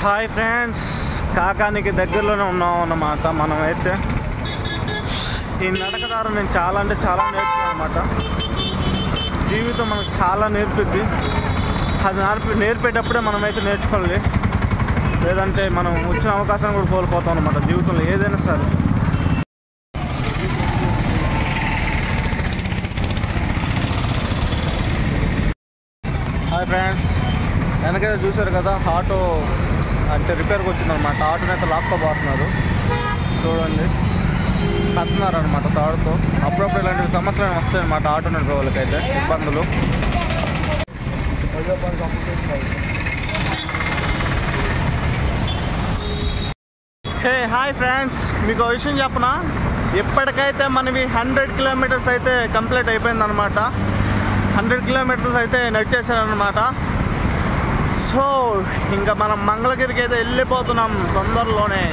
Hi friends, కాకానికి దగ్గరలోనే ఉన్నాం అన్నమాట. మనమైతే ఈ నడక ద్వారా నేను చాలా అంటే చాలా నేర్చుకున్నాను అన్నమాట. జీవితం మనకు చాలా నేర్పిద్ది. అది నేర్పేటప్పుడే మనమైతే నేర్చుకోవాలి, లేదంటే మనం వచ్చిన అవకాశాన్ని కూడా కోల్పోతాం అన్నమాట జీవితంలో ఏదైనా సరే. హాయ్ ఫ్రెండ్స్, వెనకైతే చూసారు కదా, ఆటో అంటే రిపేర్కి వచ్చిందనమాట. ఆటోని అయితే లాక్కోబోతున్నారు, చూడండి, కడుతున్నారు అనమాట తాడుతో. అప్పుడప్పుడు ఇలాంటి సమస్యలు వస్తాయి అనమాట ఆటో నడిపే వాళ్ళకైతే ఇబ్బందులు. హే హాయ్ ఫ్రెండ్స్, మీకు విషయం చెప్పనా, ఇప్పటికైతే మనవి 100 కిలోమీటర్స్ అయితే కంప్లీట్ అయిపోయిందనమాట. 100 కిలోమీటర్స్ అయితే నడిచేసారనమాట. సో ఇంకా మనం మంగళగిరికి అయితే వెళ్ళిపోతున్నాం తొందరలోనే.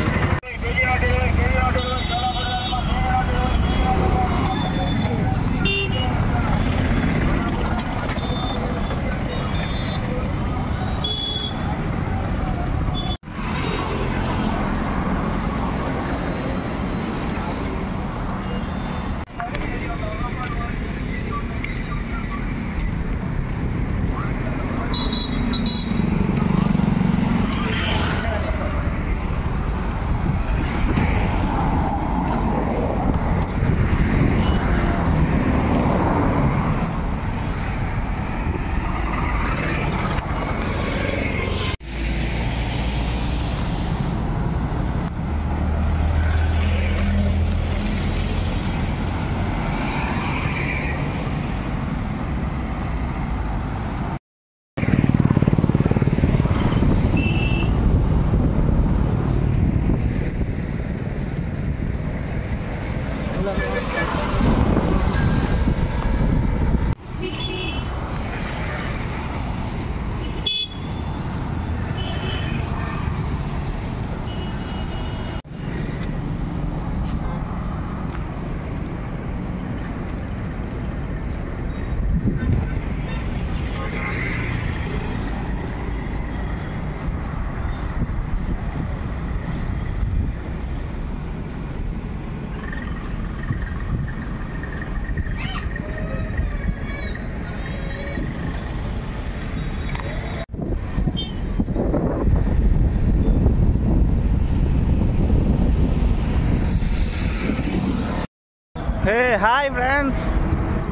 హే హాయ్ ఫ్రెండ్స్,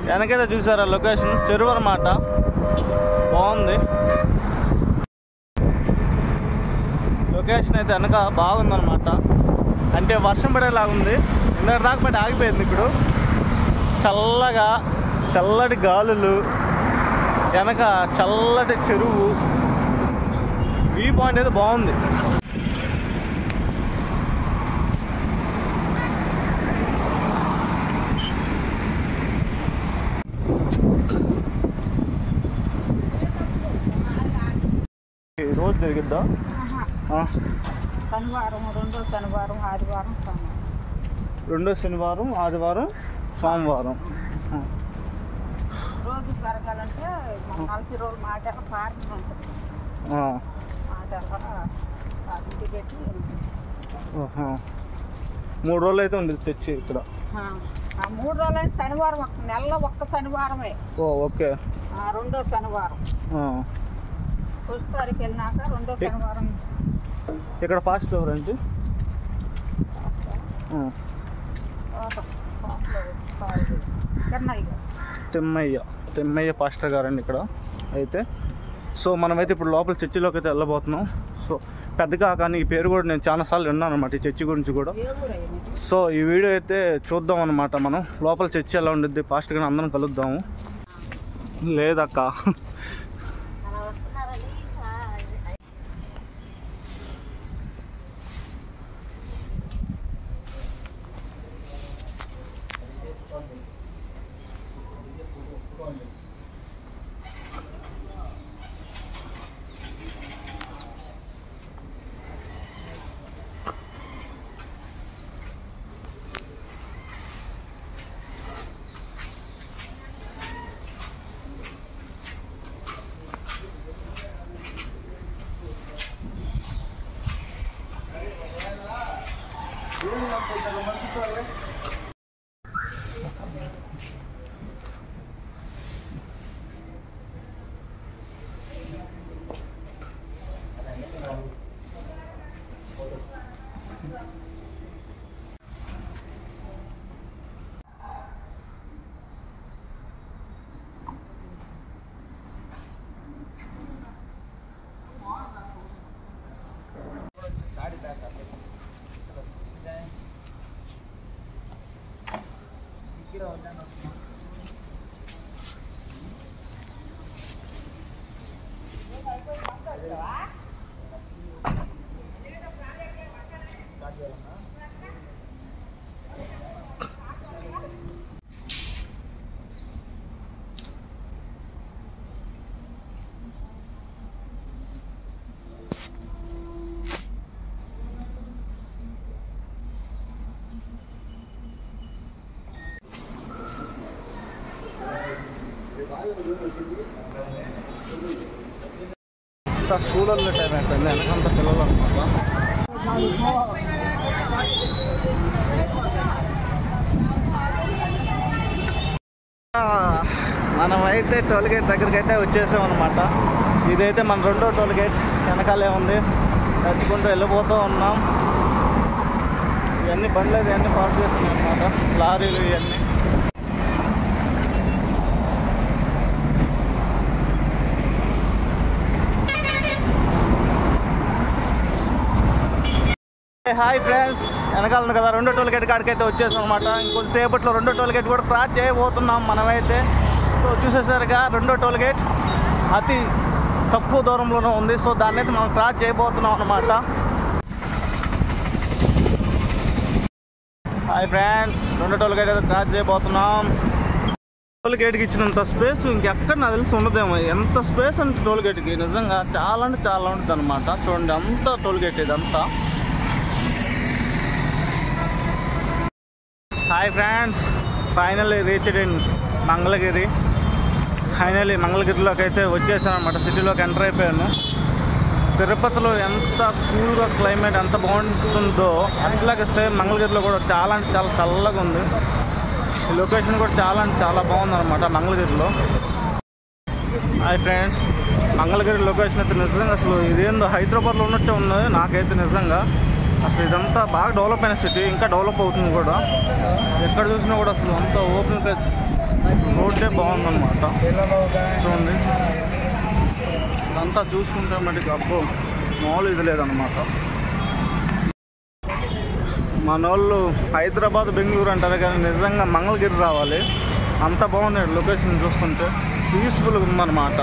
వెనకైతే చూసారా లొకేషన్, చెరువు అన్నమాట. బాగుంది లొకేషన్ అయితే, వెనక బాగుందన్నమాట. అంటే వర్షం పడేలాగుంది, ఇందాక దాకా పడి ఆగిపోయింది. ఇప్పుడు చల్లగా చల్లటి గాలులు, వెనక చల్లటి చెరువు, వ్యూ పాయింట్ అయితే బాగుంది. రోజు జరిగిద్దా? శనివారం, రెండో శనివారం, ఆదివారం, సోమవారం. రెండో శనివారం, ఆదివారం, సోమవారం. రోజు జరగాలంటే 40 రోజులు మాటల పార్టీ ఉంటుంది. మాటల ఇంటికి పెట్టి 3 రోజులు అయితే ఉంది తెచ్చి ఇక్కడ. 3 రోజులు అయితే శనివారం, నెలలో ఒక్క శనివారమే. ఓకే. రెండో శనివారం ఫస్ట్ తారీఖు వెళ్ళినాక రెండో శనివారం. ఇక్కడ ఫాస్ట్ ఎవరండి? తిమ్మయ్య పాస్టర్ గారండి ఇక్కడ అయితే. సో మనమైతే ఇప్పుడు లోపల చర్చిలోకి అయితే వెళ్ళబోతున్నాం. సో పెద్ద కాకాని ఈ పేరు కూడా నేను చాలాసార్లు విన్నాను అనమాట, ఈ చర్చి గురించి కూడా. సో ఈ వీడియో అయితే చూద్దాం అనమాట. మనం లోపల చర్చి ఎలా ఉండిద్ది, పాస్టర్ గారిని అందరం కలుద్దాము. లేదక్క, స్కూల్లో టైం అయిపోయింది, వెనకంత పిల్లలు అనమాట. మనమైతే టోల్ గేట్ దగ్గరికి అయితే వచ్చేసాం అనమాట. ఇదైతే మన రెండో టోల్ గేట్, వెనకాలే ఉంది. నడుచుకుంటూ వెళ్ళిపోతూ ఉన్నాం. ఇవన్నీ బండ్లు ఇవన్నీ పార్క్ చేస్తున్నాయి అనమాట, లారీలు ఇవన్నీ. హాయ్ ఫ్రెండ్స్, వెనకాల ఉంది కదా రెండో టోల్ గేట్ కాడికైతే వచ్చేసాం అనమాట. ఇంకొంచెంసేపట్లో రెండో టోల్ గేట్ కూడా క్రాస్ చేయబోతున్నాం మనమైతే. సో చూసేసరిగా రెండో టోల్ గేట్ అతి తక్కువ దూరంలోనే ఉంది. సో దాన్ని అయితే మనం క్రాస్ చేయబోతున్నాం అనమాట. హాయ్ ఫ్రెండ్స్, రెండో టోల్ గేట్ అయితే క్రాస్ చేయబోతున్నాం. టోల్ గేట్కి ఇచ్చినంత స్పేస్ ఇంకెక్కడ నాకు తెలిసి ఉండదేమో. ఎంత స్పేస్ అంటే టోల్ గేట్కి నిజంగా చాలా అంటే చాలా ఉంటుంది అనమాట. చూడండి, అంతా టోల్ గేట్ ఇదంతా. Hi friends, finally reached in Mangalagiri. Finally మంగళగిరిలోకి అయితే వచ్చేసాను అనమాట. సిటీలోకి ఎంటర్ అయిపోయాను. తిరుపతిలో ఎంత కూల్గా క్లైమేట్ ఎంత బాగుంటుందో అట్లాగే సేమ్ మంగళగిరిలో కూడా చాలా అంటే చాలా చల్లగా ఉంది. ఈ లొకేషన్ కూడా చాలా అంటే చాలా బాగుందన్నమాట మంగళగిరిలో. హాయ్ ఫ్రెండ్స్, మంగళగిరి లొకేషన్ అయితే నిజంగా అసలు ఇదేందో హైదరాబాద్లో ఉన్నట్టే ఉన్నది నాకైతే నిజంగా. అసలు ఇదంతా బాగా డెవలప్ అయిన సిటీ, ఇంకా డెవలప్ అవుతుంది కూడా. ఎక్కడ చూసినా కూడా అసలు అంతా ఓపెన్ ప్లేస్, రోడ్డే బాగుందన్నమాట. చూడండి, అంతా చూసుకుంటే మటుకు అబ్బో మామూలు ఇది లేదన్నమాట. మన వాళ్ళు హైదరాబాద్ బెంగళూరు అంటారు కానీ నిజంగా మంగళగిరి రావాలి. అంత బాగుంది లొకేషన్ చూస్తుంటే, పీస్ఫుల్గా ఉందన్నమాట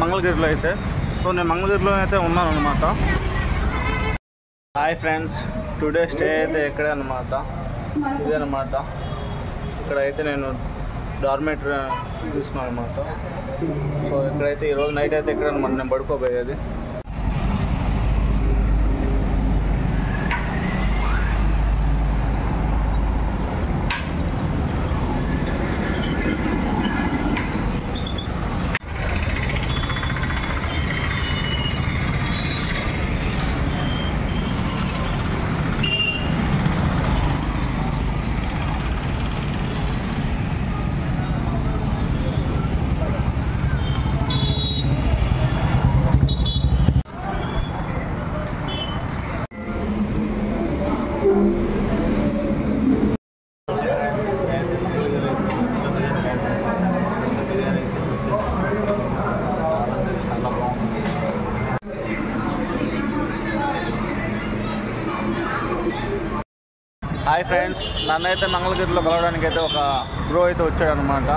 మంగళగిరిలో అయితే. సో నేను మంగళగిరిలో అయితే ఉన్నాను అనమాట. హాయ్ ఫ్రెండ్స్, టుడే స్టే అయితే ఇక్కడే అనమాట. ఇదే అనమాట. ఇక్కడైతే నేను డార్మేటరీ తీసుకున్నాను అనమాట. సో ఇక్కడైతే ఈరోజు నైట్ అయితే ఇక్కడ అనమాట నేను పడుకోబోయేది. హాయ్ ఫ్రెండ్స్, నన్నైతే మంగళగిరిలో కలవడానికి అయితే ఒక బ్రో అయితే వచ్చాడు అనమాట.